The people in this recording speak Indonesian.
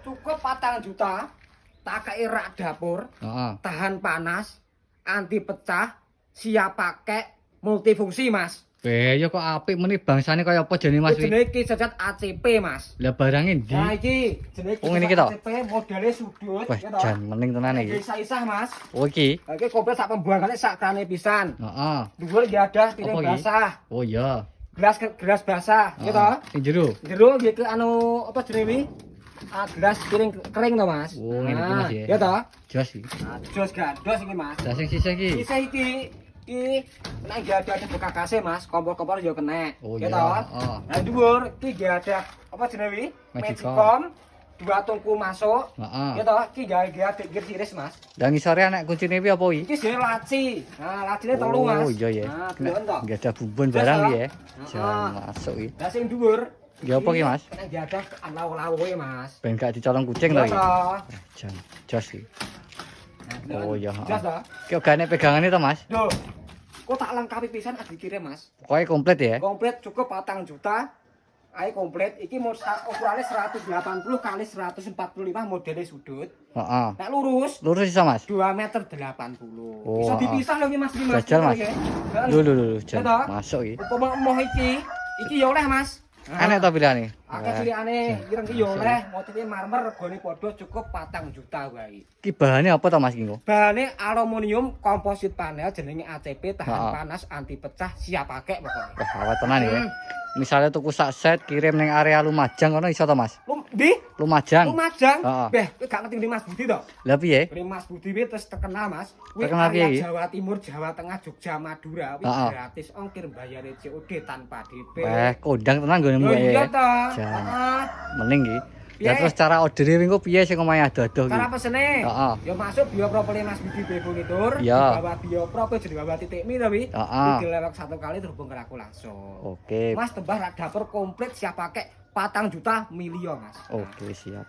Cukup 4 juta. Tak kei rak dapur. Tahan panas, anti pecah, siap pakai, multifungsi, Mas. Ya kok apik meneh bangsane kaya apa jenenge Mas? Jenenge Ki Sejat ACP, Mas. Lah barange ndi? Nah iki jenenge Oh, ngene iki to? ACP modele sudut Wah, ya to. jan mening tenan iki. Isah-isah, Mas. Oh iki. Nah, iki komplit sak pembuangane sak krane pisan. Heeh. Dhuwur ya ada piring Apa iki? basah. Oh iya. Gelas basah, ya to. Sing jero. Jero nggih ke anu apa jenenge wi? Gelas piring kering to, Mas. Oh, ngene iki Mas ya. Ya to. Jos iki. Nah, jos gandos iki, Mas. Lah sing sisa iki. Sisa iki nek nggak ada buka kase, Mas, kompor-kompor yo kena. Oh Ya iya. toh? Heeh. Nah, dhuwur iki nggak ada apa jenenge wi? Magicom. Magicom. 2 tungku masuk. Heeh. Ya toh, iki nggak ada gear siris, Mas. Lah ngisore anak kuncine piye apa iki? Iki jenenge laci. Nah, lacine 3, Mas. Oh iya ya. Nah, delon toh. Enggak ada bumbon Jos, barang toh? iki ya. Heeh. Jan masuk iki. Lah sing dhuwur Ya apa iki, Mas? Nek nggak ada lawo-lawoe, Mas. Ben gak dicolong kucing Ya to iki. toh. Jan jos iki. Nah, Oh iya. Jos toh. Ki ogane pegangane to, Mas? Duh. Kok tak lengkapi pisan dikirim, Mas. Pokoknya komplit ya. Komplit cukup 4 juta. Ayo komplit. Iki ukurannya 180 kali 145 modele sudut. Heeh. Nek lurus Lurus iso, Mas? 2 meter 80. Oh, Bisa dipisah lho iki Mas. Jajal, Mas. Lho, jan Ya toh? masuk iki. Upama emoh iki ya oleh, Mas. Enak to pilihane? Akeh pilihane, ireng iki ya oleh, motifnya marmer, regane padha cukup 4 juta wae. Ki bahane apa to, Mas ki engko? Bahane aluminium komposit panel jenenge ACP tahan Heeh. panas, anti pecah, siap pakai pokoknya. Wah, awet tenan ya. Misalnya tuku sak set kirim ning area Lumajang ngono iso to, Mas? Ndi? Lumajang. Lumajang. Heeh. Beh, kowe gak ngerti Mas Budi to? Lah piye? Ini Mas Budi wis terus terkenal, Mas. Kuwi Terkenal piye area iki? Jawa Timur, Jawa Tengah, Jogja, Madura, wis Heeh. gratis ongkir bayar COD tanpa DP. Kondang tenan nggone Yo mbak iya ya. to. Jan. Heeh. Mending iki. Piye? Ya terus cara order engko piye sing omahe ado-ado Cara iki? pesene. Heeh. Yo masuk Biopropoli Mas Budi Bebonitur, Iya. bawa Bioprop jadi bawa titik mi to wi. Heeh. Iki lewat 1 kali terhubung ke aku langsung. Oke. Mas tembah rak dapur komplit siap pakai 4 juta miliar, Mas. Oke, siap.